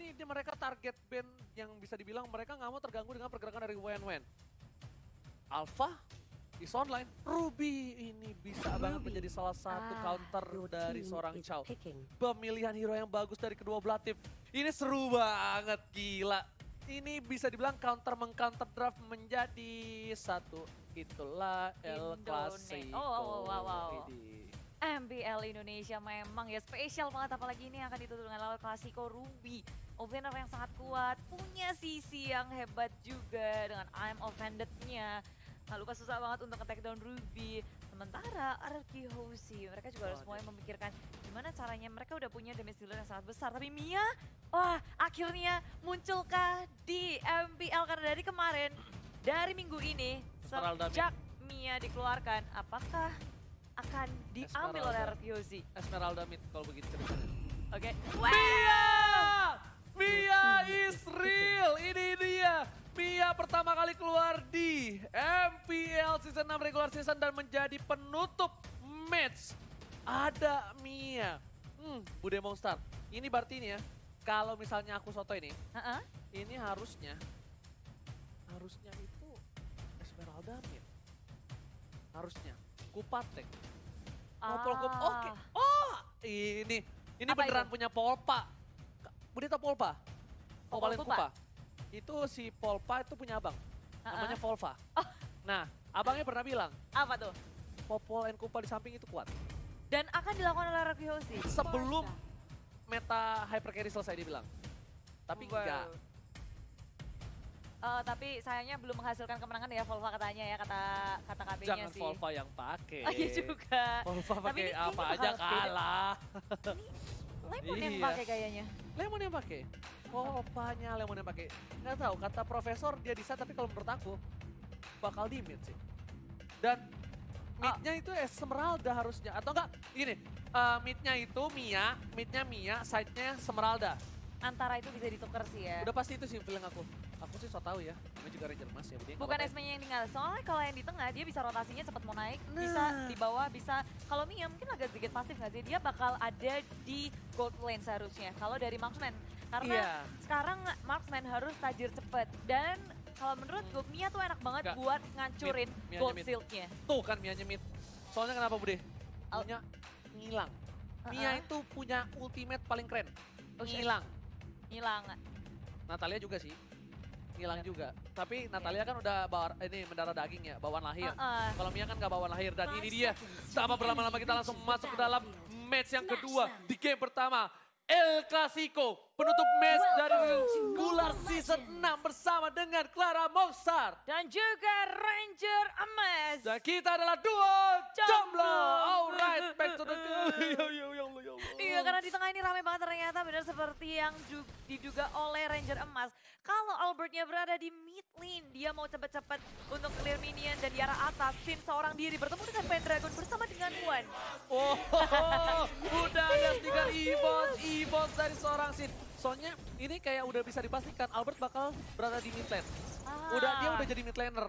ini mereka target band yang bisa dibilang mereka nggak mau terganggu dengan pergerakan dari Wen. Alpha is online. Ruby ini bisa banget menjadi salah satu counter dari seorang Chow. Pemilihan hero yang bagus dari kedua belah tim. Ini seru banget, gila. Ini bisa dibilang counter meng-counter draft menjadi satu. Itulah El Clasico. Wow. MPL Indonesia memang ya spesial banget, apalagi ini akan ditutup dengan lawan Clasico Ruby. Offlaner yang sangat kuat, punya sisi yang hebat juga dengan I'm Offended-nya. Gak lupa susah banget untuk nge-take down Ruby. Sementara RRQ Hoshi, mereka juga harus mulai memikirkan gimana caranya, mereka udah punya damage dealer yang sangat besar. Tapi Mia, wah akhirnya munculkah di MPL karena dari kemarin, dari minggu ini, sejak Mia dikeluarkan, apakah akan diambil oleh RRQ Hoshi? Esmeralda mid kalau begitu ceritanya. Oke. Mia is real, ini dia. Mia pertama kali keluar di MPL Season 6 regular season dan menjadi penutup match. Ada Mia. Bude Monster. Ini berarti ini ya, kalau misalnya aku soto ini, ini harusnya itu Esmeralda mid. Harusnya. Kupatek. Oke. Oh, ini beneran punya Polpa. Bude tau Polpa? Polpa Kupa. Itu si Polpa itu punya abang, namanya Volva. Nah, abangnya pernah bilang, apa tuh? Popol and Kupa di samping itu kuat. Dan akan dilakukan oleh RRQ Hoshi? Sebelum meta hyper carry selesai dia bilang. Tapi enggak. Tapi sayangnya belum menghasilkan kemenangan ya Volva katanya ya, kata KB-nya Jangan sih. Volva yang pakai. Oh iya juga. Volva pakai apa aja kalah. Lemon yang pakai kayaknya. Lemon yang pakai. Volvanya Lemon yang pakai. Nggak tahu, kata profesor dia bisa, tapi kalau menurut aku bakal di mid sih. Dan midnya itu Esmeralda harusnya. Atau enggak, gini, midnya itu midnya Mia, side-nya Esmeralda. Antara itu bisa ditukar sih ya. Udah pasti itu sih feeling aku. Aku sih so tau ya, namanya juga Ranger Emas ya. Bukan Esme-nya yang tinggal, soalnya kalau yang di tengah dia bisa rotasinya cepat mau naik, bisa di bawah, bisa. Kalau Mia mungkin agak sedikit pasif nggak sih? Dia bakal ada di gold lane seharusnya, kalau dari Marksman. Karena sekarang Marksman harus tajir cepet. Dan kalau menurut gue, Mia tuh enak banget buat ngancurin gold shield-nya. Tuh kan Mia nyemit. Soalnya kenapa Bude? Punya ngilang. Mia itu punya ultimate paling keren. Ngilang. Natalia juga sih. Ngilang juga. Tapi Natalia kan udah mendarah daging ya, bawaan lahir. Kalau Mia kan gak bawaan lahir. Dan ini dia, tanpa berlama-lama kita langsung masuk ke dalam match yang kedua di game pertama. El Clasico, penutup match dari regular season 6 bersama dengan Clara Mongstar. Dan juga Ranger Emas. Dan kita adalah duo jomblo. Alright, back to the game. Iya, karena di tengah ini ramai banget ternyata, benar seperti yang diduga oleh Ranger Emas. Kalau Albertnya berada di mid lane, dia mau cepet-cepet untuk clear minion dan di arah atas. Sin seorang diri bertemu dengan Pendragon bersama dengan Wan. Udah ada 3 Evos dari seorang Sin. Soalnya ini kayak udah bisa dipastikan Albert bakal berada di mid lane. Dia udah jadi mid laner.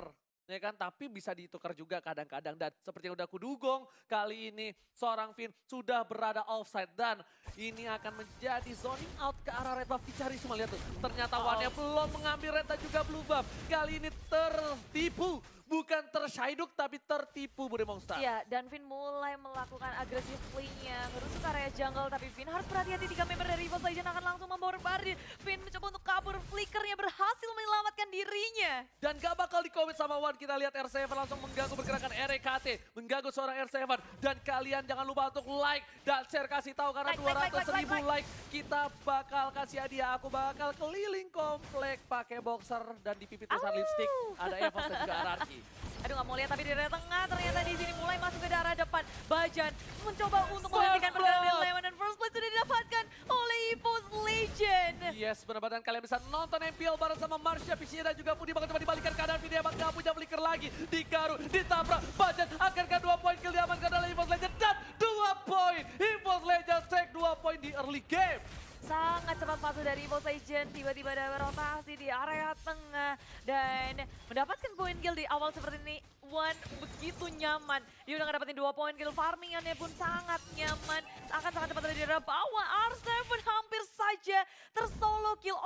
Ya kan, tapi bisa ditukar juga kadang-kadang. Dan seperti yang udah kudugong, kali ini seorang Finn sudah berada offside. Dan ini akan menjadi zoning out ke arah red buff. Dicari semua, lihat tuh. Ternyata Wan-nya belum mengambil red dan juga blue buff. Kali ini tertipu. Bukan tershyduk tapi tertipu Bude Monster. Iya, dan Finn mulai melakukan agresif play-nya. Ngerusuk area jungle, tapi Finn harus berhati-hati. 3 member dari EVOS Legends akan langsung membarbar. Finn mencoba untuk kabur, flickernya berhasil menyelamatkan dirinya. Dan gak bakal di-commit sama Wan. Kita lihat R7 langsung mengganggu pergerakan RKT. Mengganggu seorang R7. Dan kalian jangan lupa untuk like dan share. Kasih tahu karena 200.000 like. Kita bakal kasih hadiah. Aku bakal keliling komplek pakai boxer. Dan di pipit tulisan lipstick. Ada EVOS dan juga RRQ. Aduh, nggak mau lihat, tapi di daerah tengah ternyata di sini mulai masuk ke daerah depan. Bajan mencoba untuk menghentikan pergerakan dari Lemon dan first place sudah didapatkan oleh EVOS Legend. Yes, benar-benar kalian bisa nonton MPL bareng sama Marsha, Pichia dan juga Budi. Bakal coba dibalikan keadaan video yang gak punya flicker lagi. Digaru, ditabrak, Bajan akhirnya 2 poin kill diamankan oleh EVOS Legend. Dan 2 poin, EVOS Legend take 2 poin di early game. Sangat cepat masuk dari EVOS Legend, tiba-tiba ada rotasi di area tengah. Dan mendapatkan poin kill di awal seperti ini, Wan begitu nyaman. Dia udah ngedapetin 2 poin kill, farmingannya pun sangat nyaman. Akan sangat cepat dari daerah bawah, R7 hampir saja tersolo kill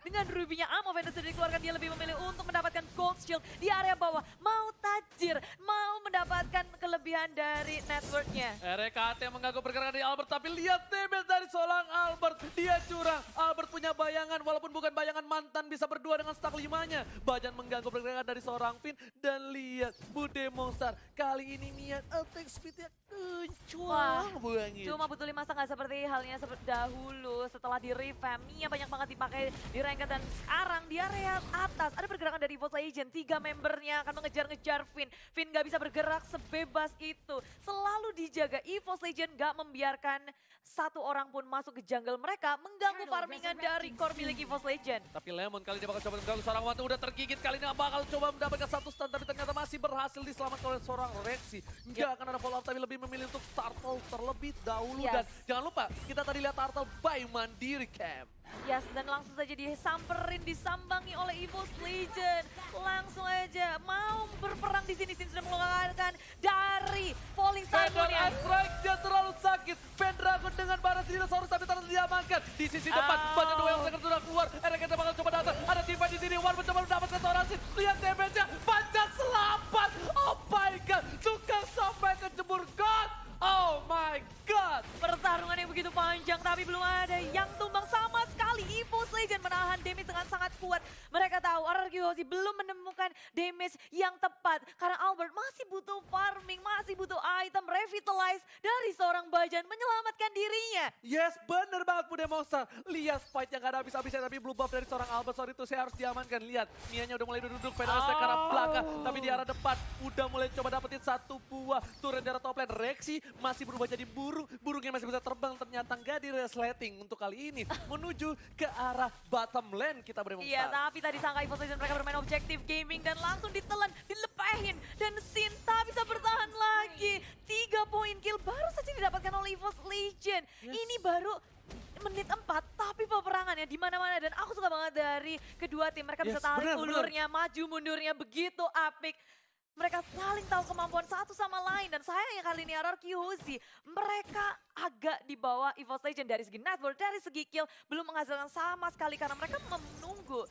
dengan Ruby-nya Amo Vendor sudah dikeluarkan, dia lebih memilih untuk mendapatkan gold shield di area bawah. Mau tajir, mau mendapatkan kelebihan dari networknya. RKT mengganggu pergerakan dari Albert, tapi lihat damage dari seorang Albert. Dia curang, Albert punya bayangan, walaupun bukan bayangan mantan, bisa berdua dengan stack 5-nya. Bajan mengganggu pergerakan dari seorang Finn, dan lihat Bude Monster. Kali ini niat attack speednya kencang banget. Cuma butuh 5 setengah seperti halnya seperti dahulu. Setelah di revamp, Mia banyak banget dipakai di ranked dan sekarang di area atas. Ada pergerakan dari EVOS Legend, 3 membernya akan mengejar-ngejar Finn. Finn gak bisa bergerak sebebas itu. Selalu dijaga, EVOS Legend gak membiarkan satu orang pun masuk ke jungle mereka, mengganggu farmingan dari core milik EVOS Legend. Tapi Lemon kali ini bakal coba mengganggu seorang Wantu, udah tergigit kali ini bakal coba mendapatkan satu stun, tapi ternyata masih berhasil diselamatkan oleh seorang Rexy. Nggak akan ada follow up, tapi lebih memilih untuk Turtle terlebih dahulu. Dan jangan lupa, kita tadi lihat Turtle by Mandiri Camp. Yes, dan langsung saja disamperin, disambangi oleh EVOS Legend. Langsung aja mau berperang di sini, sudah mengeluarkan dari Falling Sunnya. Strike-nya terlalu sakit. Pendragon dengan balas dinosaurus tapi terus diamankan. Di sisi depan, banyak dua yang sudah keluar. RKT bakal coba datang. Ada Tifa di sini, Wan mencoba mendapatkan seorang Sin. Lihat damage-nya, Bajan selamat. Oh my god, Tukang sampai ke jemur god. Oh my god. Pertarungan yang begitu panjang tapi belum ada yang tumbang sama sekali. EVOS Legend menahan damage dengan sangat kuat. Mereka tahu RRQ Hoshi belum menemukan damage yang tepat. Karena Albert masih butuh farming, masih butuh item revitalize dari seorang Bajan menyelamatkan dirinya. Yes, bener banget Bude Monster. Lihat fight yang gak ada habis-habisnya, tapi blue buff dari seorang Albert. Sorry itu saya harus diamankan. Lihat, Mianya udah mulai duduk pedalnya ke arah belakang. Tapi di arah depan udah mulai coba dapetin satu buah turret dari top lane. Rexy masih berubah jadi burung. Burungnya masih bisa terbang, ternyata nggak di resleting untuk kali ini. Menuju ke arah bottom lane kita Bude Monster. Iya, tapi tadi sangka EVOS Legend mereka bermain objektif gaming dan langsung ditelan, dilepahin. Dan Sinta bisa bertahan lagi. 3 poin kill baru saja didapatkan oleh EVOS Legend. Ini baru menit 4, tapi peperangannya di mana-mana dan aku suka banget dari kedua tim. Mereka bisa tarik ulurnya, maju mundurnya begitu apik. Mereka saling tahu kemampuan satu sama lain dan sayangnya kali ini RRQ Hoshi mereka agak di bawah EVOS Legend dari segi network, dari segi kill belum menghasilkan sama sekali karena mereka menunggu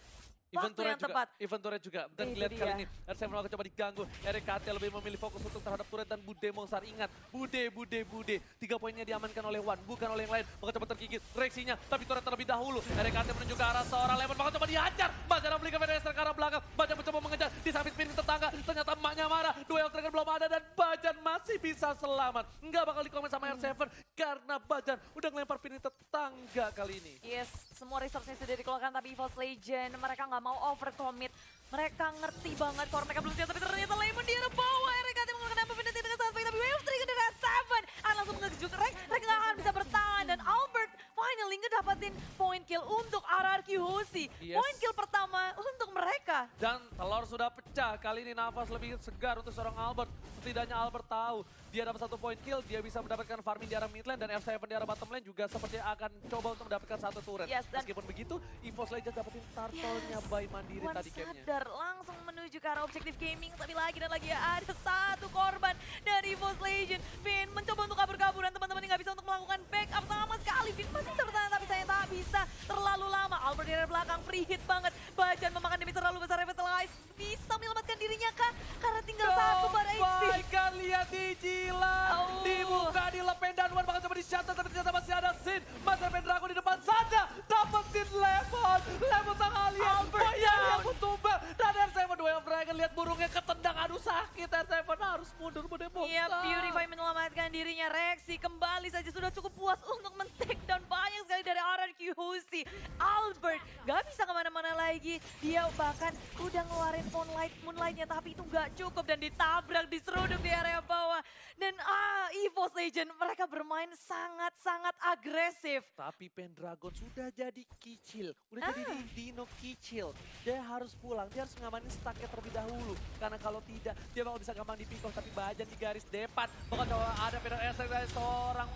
waktu yang tepat. Event turret juga. Dan lihat kali ini R7 akan coba diganggu. RKT lebih memilih fokus untuk terhadap turret dan Bude Monster. Ingat, Bude. 3 poinnya diamankan oleh Wan, bukan oleh yang lain. Bakal coba tergigit Rexy-nya, tapi turret terlebih dahulu. RKT menuju ke arah seorang Lemon, bakal coba dihajar. Bajan beli ke Venester ke arah belakang. Bajan mencoba mengejar, disamping spin tetangga. Ternyata emaknya marah, dua yang trigger belum ada dan Bajan masih bisa selamat. Enggak bakal dikomen sama R7 karena Bajan udah ngelempar pin tetangga kali ini. Yes, semua resource-nya sudah dikeluarkan tapi EVOS Legend mereka nggak mau overcommit. Mereka ngerti banget core mereka belum siap, tapi ternyata Lemon di arah bawah. RKT menggunakan apa penalti dengan sangat baik, tapi Wave Trigger dari Seven langsung mengejuk Rek nggak akan bisa bertahan dan Albert finally ngedapatin point kill untuk RRQ Hoshi. Point kill pertama untuk mereka. Dan telur sudah pecah, kali ini nafas lebih segar untuk seorang Albert. Setidaknya Albert tahu dia dapat 1 point kill, dia bisa mendapatkan farming di arah mid lane dan R7 di arah bottom lane juga seperti akan coba untuk mendapatkan 1 turret. Meskipun begitu, EVOS Legends dapetin turtle-nya by Mandiri tadi gamenya. Sadar langsung menuju ke arah objektif gaming, tapi lagi dan lagi ada satu korban dari EVOS Legends. Finn mencoba untuk kabur-kabur dan teman-teman nggak bisa untuk melakukan backup sama sekali. Finn masih bertahan tapi saya tak bisa terlalu lama. Albert di arah belakang free hit banget. Bajan memakan damage terlalu besar, revitalize. Bisa menyelamatkan dirinya kah? Karena tinggal satu pada HP. Kan lihat dijilat, dibuka, dilepen dan Wan bakal coba di-shuttle tapi ternyata masih ada Sin. Masih ada Pendragon di depan sana, dapetin Lemon. Lemon sang alien, yang tumbang. Dan R7 Way of Dragon lihat burungnya ketendang, aduh sakit. R7 harus mundur Bude Monster. Iya, Purify menyelamatkan dirinya. Rexy kembali saja sudah cukup puas untuk men-take down banyak sekali dari RRQ Hoshi. Albert gak bisa kemana-mana lagi. Dia bahkan udah ngeluarin Moonlight-nya tapi itu gak cukup dan ditabrak, diseruduk di area bawah. Dan EVOS Legend mereka bermain sangat-sangat agresif. Tapi Pendragon sudah jadi kicil, udah jadi dino kicil. Dia harus pulang, dia harus ngamanin stacknya terlebih dahulu. Karena kalau tidak, dia bakal bisa gampang dipikok. Tapi Bajan di garis depan, bakal coba ada pedal esek dari seorang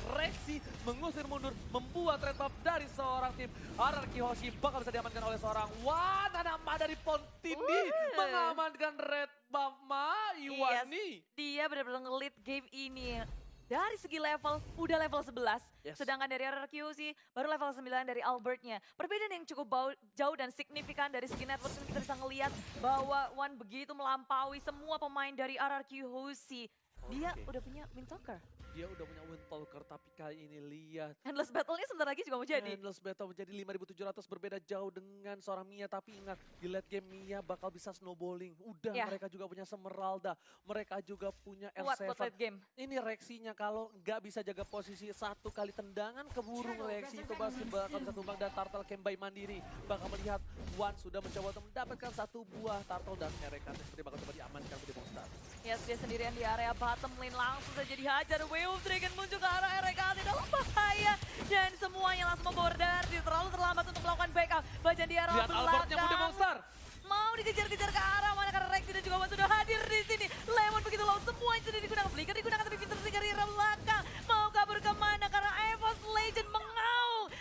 Rexy mengusir mundur, membuat red buff dari seorang tim RRQ Hoshi bakal bisa diamankan oleh seorang Wan. Ada emak dari Pontini mengamankan red buff Iwani. Dia benar-benar nge-lead game ini. dari segi level udah level 11. Yes. Sedangkan dari RRQ sih baru level 9 dari Albertnya. Perbedaan yang cukup jauh dan signifikan dari segi network ini kita bisa ngelihat bahwa One begitu melampaui semua pemain dari RRQ Hoshi. Dia Oke. udah punya Windtalker. Dia udah punya Windtalker, tapi kali ini lihat. Endless Battle-nya sebentar lagi juga mau jadi. Endless Battle menjadi 5.700 berbeda jauh dengan seorang Mia. Tapi ingat, di late game Mia bakal bisa snowballing. Udah, Ya. mereka juga punya Semeralda. Mereka juga punya Kuat buat R7. late game. Ini reaksinya kalau nggak bisa jaga posisi satu kali tendangan keburu reaksi itu pasti bakal bisa tumbang. Dan Turtle Camp by Mandiri bakal melihat One sudah mencoba untuk mendapatkan satu buah Turtle dan Erekan seperti bakal coba diamankan di Monster. Yes, dia sendirian di area bottom lane langsung saja dihajar. Wave Dragon muncul ke arah RKT dalam bahaya. Dan semuanya langsung memborder. Dia terlalu terlambat untuk melakukan backup. Bajan di arah Lihat Albertnya Bude belakang. Monster. Mau dikejar-kejar ke arah mana karena Rexy dan juga Wan sudah hadir di sini. Lemon begitu low, semua yang sudah digunakan. Flicker digunakan tapi Peter dari arah belakang. Mau kabur kemana karena EVOS Legend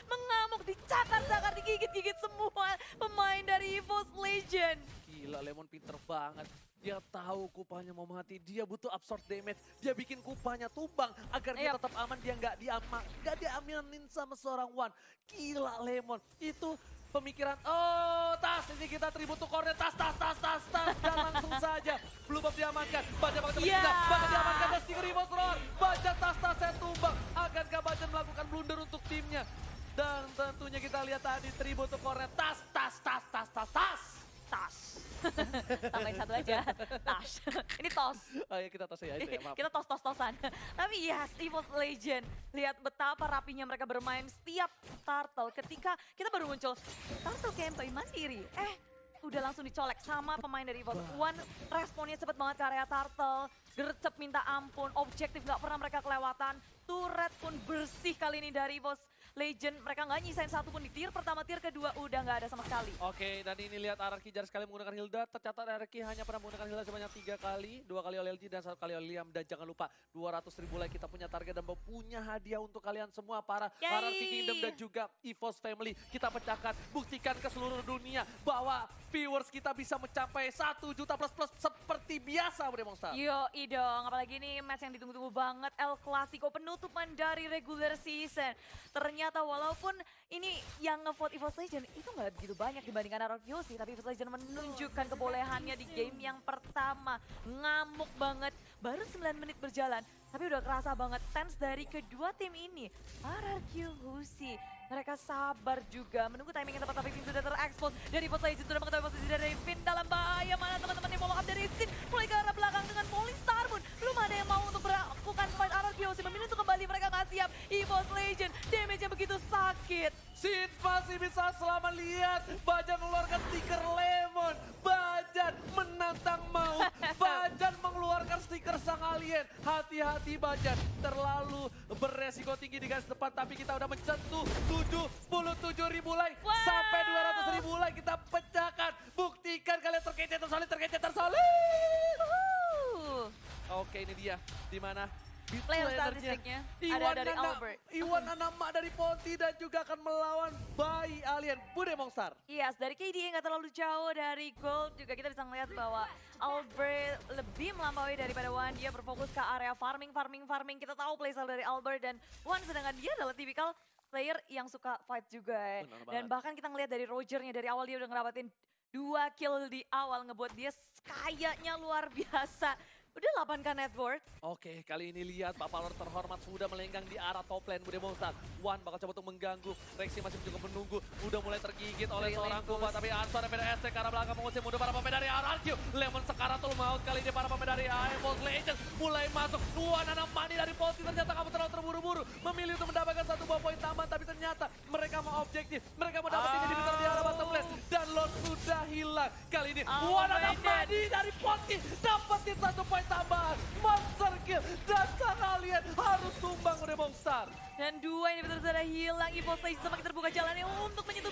mengamuk, dicakar-cakar, digigit-gigit semua pemain dari EVOS Legend. Gila, Lemon pinter banget. Dia tahu Kupanya mau mati, dia butuh absorb damage. Dia bikin Kupanya tumbang agar dia tetap aman, dia nggak diamanin sama seorang One. Gila Lemon, itu pemikiran, oh tas, ini kita tribut to corner, tas, dan langsung saja. Blue Buff diamankan, Bajan bakal coba ditinggal, Bajan diamankan, dan Stinger Remote Roar. Bajan tas-tasnya tumbang, akankah Bajan melakukan blunder untuk timnya? Dan tentunya kita lihat tadi tribut to corner, tas. Tambahin satu aja, tas. Ini tos. Oh ya kita tos ya itu ya, maaf. Kita tos-tos-tosan. Tapi yes, EVOS Legend. Lihat betapa rapinya mereka bermain setiap Turtle. Ketika kita baru muncul, Turtle Campaign mandiri. Udah langsung dicolek sama pemain dari EVOS. One responnya cepet banget ke area Turtle. Gercep minta ampun, objektif gak pernah mereka kelewatan. Turret pun bersih kali ini dari EVOS Legend. Mereka nggak nyisain satu pun di tier pertama, tier kedua udah nggak ada sama sekali. Oke, dan ini lihat RRQ jarang sekali menggunakan Hilda. Tercatat RRQ hanya pernah menggunakan Hilda sebanyak 3 kali. 2 kali oleh LG dan 1 kali oleh Liam. Dan jangan lupa 200.000 like kita punya target dan punya hadiah untuk kalian semua para RRQ Kingdom dan juga EVOS Family. Kita pecahkan, buktikan ke seluruh dunia bahwa viewers kita bisa mencapai 1 juta plus seperti biasa Bude Monster. Yoi dong, apalagi ini match yang ditunggu-tunggu banget, El Clasico penutupan dari regular season. Ternyata walaupun ini yang ngevote EVOS Legend itu nggak begitu banyak dibandingkan RRQ sih, tapi EVOS Legend menunjukkan kebolehannya di game yang pertama. Ngamuk banget, baru 9 menit berjalan, tapi udah kerasa banget tense dari kedua tim ini. RRQ Hoshi, mereka sabar juga menunggu timing yang tepat, tapi Vin sudah terekspos dari EVOS Legend, sudah mengetahui posisi dari Vin dalam bahaya. Mana teman-teman yang follow up dari Sin, mulai ke arah belakang dengan Falling Star pun belum ada yang mau untuk melakukan fight. RRQ Hoshi memilih untuk kembali, mereka nggak siap. EVOS Legend damage-nya begitu sakit. Sid masih bisa selamat, lihat Bajan mengeluarkan stiker Lemon. Bajan menantang maut. Bajan mengeluarkan stiker sang alien. Hati-hati Bajan, terlalu beresiko tinggi di garis depan. Tapi kita udah mencentuh 77.000 like. Wow. Sampai 200.000 like kita pecahkan. Buktikan kalian terkece tersolid. Oke, ini dia dimana Player statistiknya ada dari Albert. Iwan Anama dari Ponti dan juga akan melawan Bayi Alien Bude Monster. Yes, dari KD nggak terlalu jauh dari Gold juga kita bisa melihat bahwa Albert lebih melampaui daripada Wan. Dia berfokus ke area farming. Kita tahu playstyle dari Albert dan Wan, sedangkan dia adalah tipikal player yang suka fight juga. Dan bahkan kita ngelihat dari Rogernya, dari awal dia udah ngerapatin 2 kill di awal, ngebuat dia kayaknya luar biasa. Udah 8k net worth. Oke, kali ini lihat Bapak Lord terhormat sudah melenggang di arah top lane Bude Monster. Wan bakal coba untuk mengganggu. Rexy masih juga menunggu. Udah mulai tergigit oleh seorang Kuba. Tapi Ansar dan PDST ke arah belakang mengusir mundur para pemain dari RRQ. Lemon Sekaratul maut kali ini para pemain dari EVOS Legends mulai masuk. Wan anak mani dari Ponti ternyata kamu terlalu terburu-buru. Memilih untuk mendapatkan 1 buah poin tambahan. Tapi ternyata mereka mau objektif. Mereka mau dapetin inhibitor di arah bottom lane. Dan Lord sudah hilang. Kali ini Wan anak mani dari Ponti dapetin 1 poin tambahan, monster kill, dan sang alien harus tumbang Bude Monster. Dan 2 ini betul sudah hilang. EVOS Legends semakin terbuka jalannya untuk menyentuh